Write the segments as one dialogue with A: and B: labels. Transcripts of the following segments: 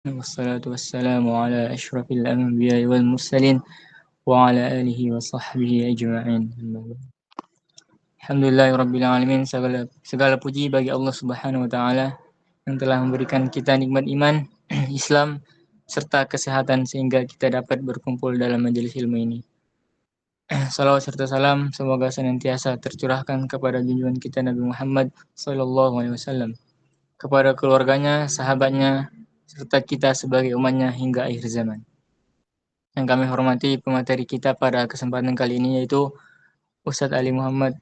A: والصلاة والسلام على أشرف الأنبياء والمرسلين وعلى آله وصحبه أجمعين. Alhamdulillahirrabbilalamin. Segala puji bagi Allah Subhanahu wa Ta'ala yang telah memberikan kita nikmat iman, Islam, serta kesehatan sehingga kita dapat berkumpul dalam majelis ilmu ini. Salawat serta salam semoga senantiasa tercurahkan kepada junjungan kita Nabi Muhammad SAW, kepada keluarganya, sahabatnya, serta kita sebagai umatnya hingga akhir zaman. Yang kami hormati pemateri kita pada kesempatan kali ini yaitu Ustadz Ali Muhammad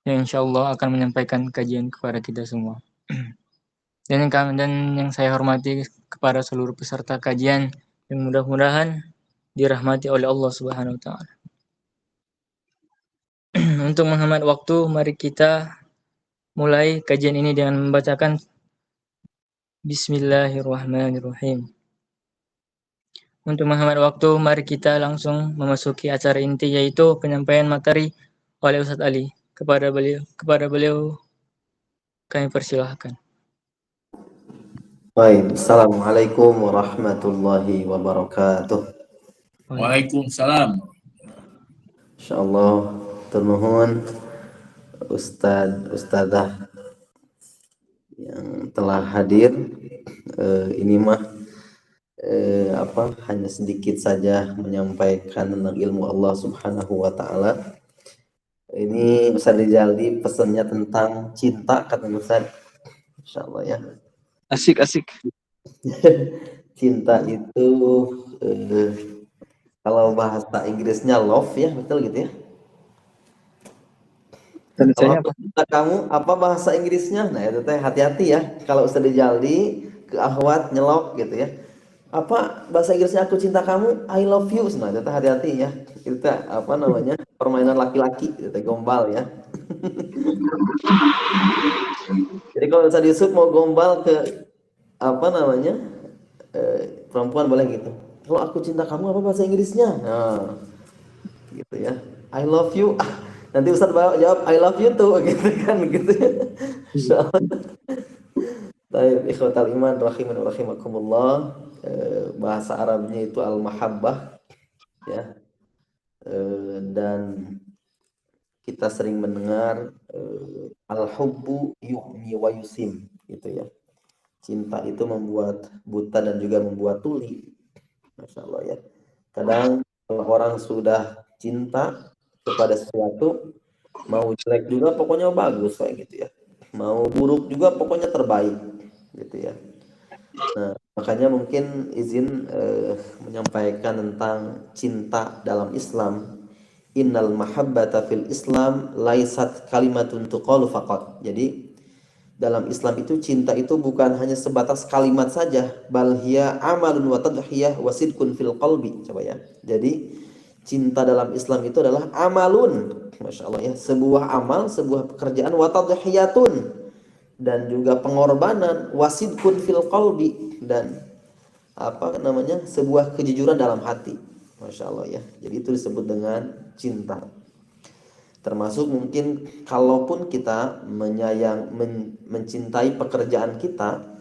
A: yang insya Allah akan menyampaikan kajian kepada kita semua. Dan yang saya hormati kepada seluruh peserta kajian yang mudah-mudahan dirahmati oleh Allah Subhanahu wa Ta'ala. Untuk menghemat waktu, mari kita mulai kajian ini dengan membacakan Bismillahirrahmanirrahim. Untuk menghemat waktu, mari kita langsung memasuki acara inti, yaitu penyampaian materi oleh Ustadz Ali. Kepada beliau kami persilahkan.
B: Baik, Assalamualaikum warahmatullahi wabarakatuh.
C: Waalaikumsalam.
B: Insyaallah, turnuhun Ustadzah yang telah hadir. Ini mah hanya sedikit saja menyampaikan tentang ilmu Allah Subhanahu wa Ta'ala. Ini Ustadz Rizaldi pesannya tentang cinta, kata Ustadz. Insyaallah ya.
A: Asik.
B: Cinta itu kalau bahasa Inggrisnya love ya, betul gitu ya. Kalau cinta kamu apa bahasa Inggrisnya? Nah itu teh hati-hati ya. Kalau Ustadz Jaldi ke akhwat nyelok gitu ya. Apa bahasa Inggrisnya aku cinta kamu? I love you. Nah itu teh hati-hati ya. Itu teh permainan laki-laki, itu teh gombal ya. Jadi kalau Ustadz Yusuf mau gombal ke perempuan boleh gitu. Kalau aku cinta kamu apa bahasa Inggrisnya? Nah, gitu ya. I love you. Nanti Ustaz jawab I love you too gitu kan gitu ya. Insyaallah. Baik, ikhwatal iman rahiman wa rahimakumullah. Bahasa Arabnya itu al-mahabbah ya. Dan kita sering mendengar al-hubbu yu'mi wa yusim gitu ya. Cinta itu membuat buta dan juga membuat tuli. Masya Allah ya. Kadang kalau orang sudah cinta kepada sesuatu, mau jelek juga pokoknya bagus kayak gitu ya. Mau buruk juga pokoknya terbaik gitu ya. Nah, makanya mungkin izin menyampaikan tentang cinta dalam Islam. Innal mahabbata fil Islam laisat kalimatun tuqalu faqat. Jadi dalam Islam itu cinta itu bukan hanya sebatas kalimat saja, bal hiya amalun wa tadhiyah wa sidqun fil qalbi. Coba ya. Jadi cinta dalam Islam itu adalah amalun, Masya Allah ya, sebuah amal, sebuah pekerjaan, wa tadhiyatun, dan juga pengorbanan, wa sidqun fil qalbi, dan sebuah kejujuran dalam hati. Masya Allah ya. Jadi itu disebut dengan cinta. Termasuk mungkin kalaupun kita mencintai pekerjaan kita,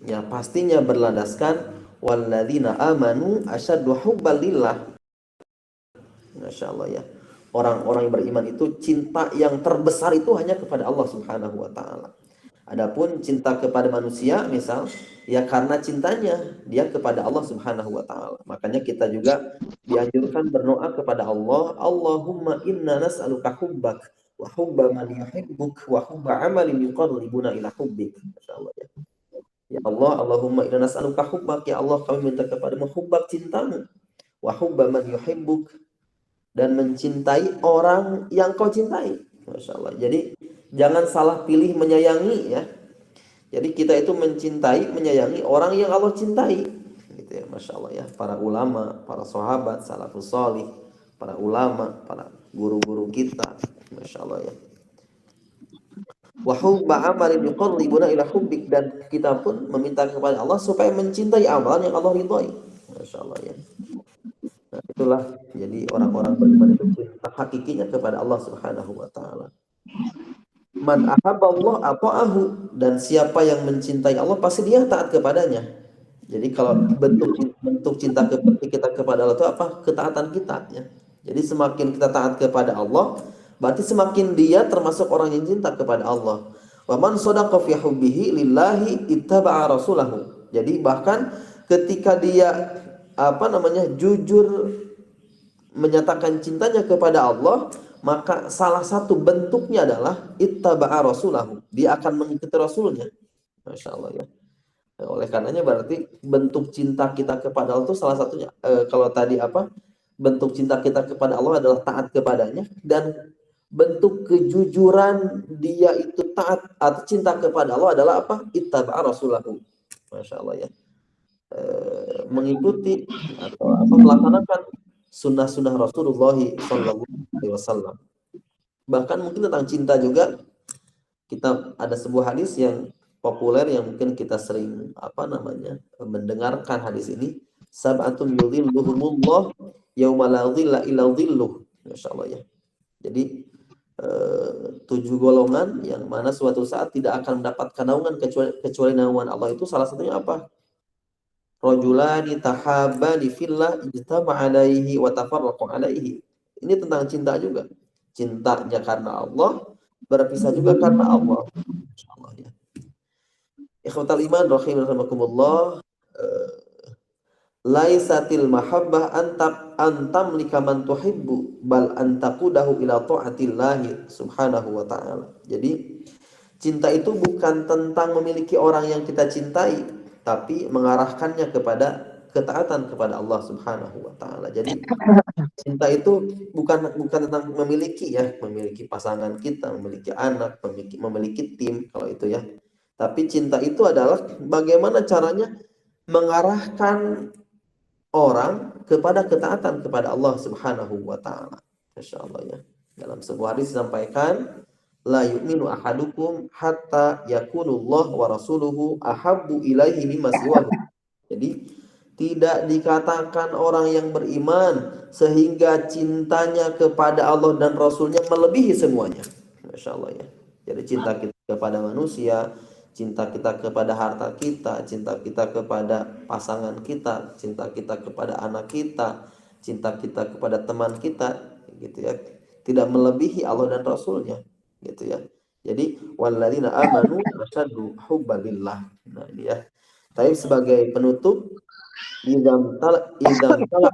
B: ya pastinya berlandaskan walladzina amanu asyaddu hubban lillah. Masya Allah ya. Orang-orang yang beriman itu cinta yang terbesar itu hanya kepada Allah Subhanahu wa Ta'ala. Adapun cinta kepada manusia misal, ya karena cintanya dia kepada Allah Subhanahu wa Ta'ala. Makanya kita juga dianjurkan berdoa kepada Allah, Allahumma inna nas'aluka hubbak wa hubba man yuhibbuk wa hubba amalin yuqarribuna ila hubbik. Masyaallah ya. Ya Allah, Allahumma inna nas'aluka hubbak, ya Allah kami minta kepadamu hubbak, cintamu, wa hubba man yuhibbuk, dan mencintai orang yang kau cintai. Masya Allah. Jadi jangan salah pilih menyayangi ya. Jadi kita itu mencintai, menyayangi orang yang Allah cintai. Gitu ya, Masya Allah ya. Para ulama, para sahabat, salafus salih, para ulama, para guru-guru kita. Masya Allah ya. Wa hubba amalin yuqarribuna ila hubbik, dan kita pun meminta kepada Allah supaya mencintai amalan yang Allah ridhai. Masya Allah ya. Nah, itulah jadi orang-orang beriman itu cinta hakikinya kepada Allah Subhanahu wa Ta'ala. Man ahabba Allah ata'ahu, dan siapa yang mencintai Allah pasti dia taat kepadanya. Jadi kalau bentuk cinta kita kepada Allah itu apa? Ketaatan kita ya. Jadi semakin kita taat kepada Allah, berarti semakin dia termasuk orang yang cinta kepada Allah. Wa man shadaqa fi hubbihi lillahi ittaba'a rasulahu. Jadi bahkan ketika dia jujur menyatakan cintanya kepada Allah, maka salah satu bentuknya adalah ittaba'a rasulahu. Dia akan mengikuti rasulnya. Masya Allah ya. Oleh karenanya berarti bentuk cinta kita kepada Allah itu salah satunya kalau tadi bentuk cinta kita kepada Allah adalah taat kepadanya, dan bentuk kejujuran dia itu taat atau cinta kepada Allah adalah apa? Ittaba'a rasulahu. Masya Allah ya. Mengikuti atau melaksanakan sunnah-sunnah Rasulullah Sallallahu Alaihi Wasallam. Bahkan mungkin tentang cinta juga kita ada sebuah hadis yang populer yang mungkin kita sering mendengarkan hadis ini. Sab'atun yudhilluhumullah yauma la dhilla illa dhilluh. Masyaallah ya. Jadi 7 golongan yang mana suatu saat tidak akan mendapatkan naungan kecuali naungan Allah, itu salah satunya apa? Rajulani tahabbani fillah ijtama'a alaihi wa tafarraqu alaihi. Ini tentang cinta juga. Cintanya karena Allah, berpisah juga karena Allah. Masyaallah ya. Ikhwatal iman rahimakumullah, laisatil mahabbah antam likaman tuhibbu bal antaqudahu ila ta'atillahi subhanahu wa ta'ala. Jadi cinta itu bukan tentang memiliki orang yang kita cintai, tapi mengarahkannya kepada ketaatan kepada Allah subhanahu wa ta'ala. Jadi cinta itu bukan tentang memiliki pasangan kita, memiliki anak, memiliki tim kalau itu ya. Tapi cinta itu adalah bagaimana caranya mengarahkan orang kepada ketaatan kepada Allah Subhanahu wa taala. Masyaallah ya. Dalam sebuah hadis disampaikan, la yu'minu ahadukum hatta yakunullah wa rasuluhu ahabbu ilaihi mimma siwahu. Jadi tidak dikatakan orang yang beriman sehingga cintanya kepada Allah dan Rasulnya melebihi semuanya. Masya Allah ya. Jadi cinta kita kepada manusia, cinta kita kepada harta kita, cinta kita kepada pasangan kita, cinta kita kepada anak kita, cinta kita kepada teman kita, gitu ya. Tidak melebihi Allah dan Rasulnya, gitu ya. Jadi walladzina amanu asyaddu hubban lillah. Nah ini ya. Tapi sebagai penutup, idam tala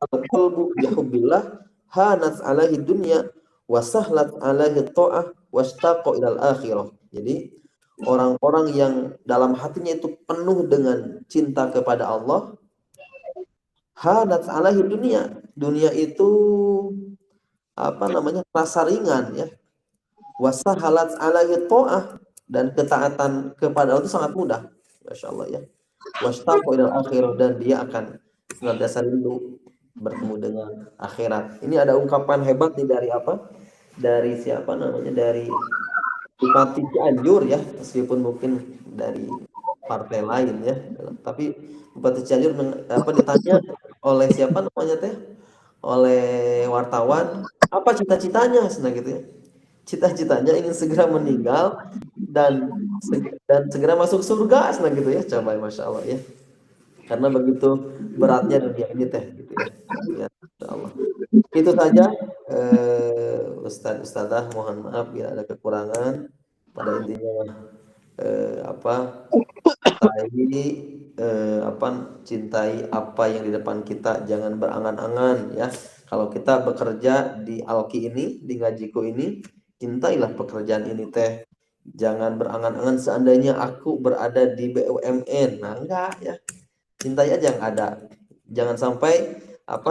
B: al-qalbu bihubbillah hanat alaihi dunya wa sahlat alaihi ta'ah wastaqa ilal akhirah. Jadi orang-orang yang dalam hatinya itu penuh dengan cinta kepada Allah, hanat alaihi dunya. Dunia itu rasa ringan ya. Wa sahlat alaihi ta'ah, dan ketaatan kepada Allah itu sangat mudah. Masya Allah ya. Wastaqa ilal akhirah, dan dia akan senantiasa rindu bertemu dengan akhirat. Ini ada ungkapan hebat nih dari dari siapa namanya, dari Bupati Cianjur ya, meskipun mungkin dari partai lain ya, tapi Bupati Cianjur ditanya oleh siapa namanya oleh wartawan, apa cita-citanya gitu ya. Cita-citanya ingin segera meninggal dan segera masuk surga gitu ya. Coba Masya Allah ya. Karena begitu beratnya dunia ini gitu ya. Ya Masya Allah. Itu saja Ustadzah, mohon maaf bila ada kekurangan. Pada intinya cintai apa yang di depan kita, jangan berangan-angan ya. Kalau kita bekerja di Alki ini, di Ngajiku ini, cintailah pekerjaan ini jangan berangan-angan seandainya aku berada di BUMN. Nah enggak ya, cintai aja yang ada. Jangan sampai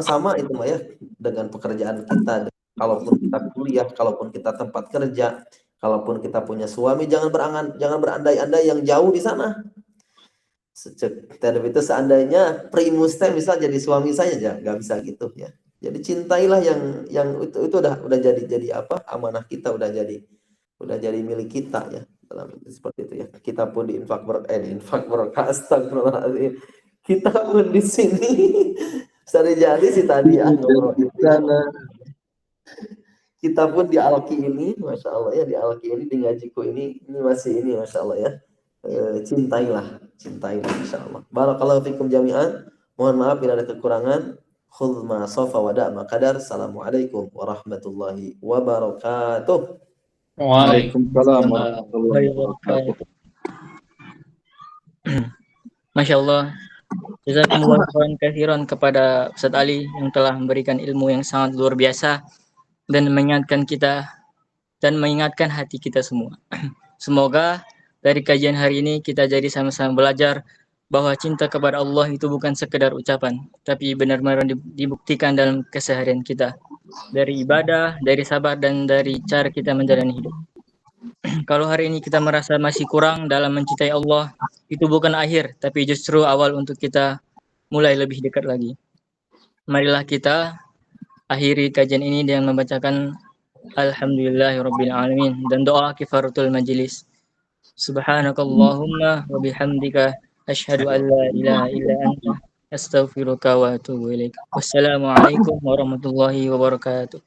B: sama itu ya dengan pekerjaan kita. Kalaupun kita kuliah, kalaupun kita tempat kerja, kalaupun kita punya suami, jangan berandai-andai yang jauh di sana. Itu seandainya primus misal jadi suami saya, nggak bisa gitu ya. Jadi cintailah yang itu udah jadi amanah kita, udah jadi milik kita ya, dalam seperti itu ya. Kita pun di infak berkah, astagfirullahaladzim. Kita pun di sini jadi si tadi kita pun di Alki ini, Masya Allah ya, di Alki ini, di Ngajiku ini masih Masya Allah ya. Cintailah cintailah insyaallah. Barakallahu fikum jami'an. Mohon maaf bila ada kekurangan. Khudh ma safa wa da' ma qadar. Assalamualaikum warahmatullahi wabarakatuh.
D: Waalaikumsalam warahmatullahi wabarakatuh.
A: Masya Allah. Jazakumullah khairan katsiran kepada Ustaz Ali yang telah memberikan ilmu yang sangat luar biasa dan mengingatkan hati kita semua. Semoga dari kajian hari ini kita jadi sama-sama belajar bahwa cinta kepada Allah itu bukan sekedar ucapan, tapi benar-benar dibuktikan dalam keseharian kita. Dari ibadah, dari sabar, dan dari cara kita menjalani hidup. Kalau hari ini kita merasa masih kurang dalam mencintai Allah, itu bukan akhir, tapi justru awal untuk kita mulai lebih dekat lagi. Marilah kita akhiri kajian ini dengan membacakan Alhamdulillahirabbil alamin dan doa kifaratul majlis. Subhanakallahumma wa bihamdika asyhadu an la ilaha illa anta astaghfiruka wa atubu ilaik. Wassalamualaikum warahmatullahi wabarakatuh.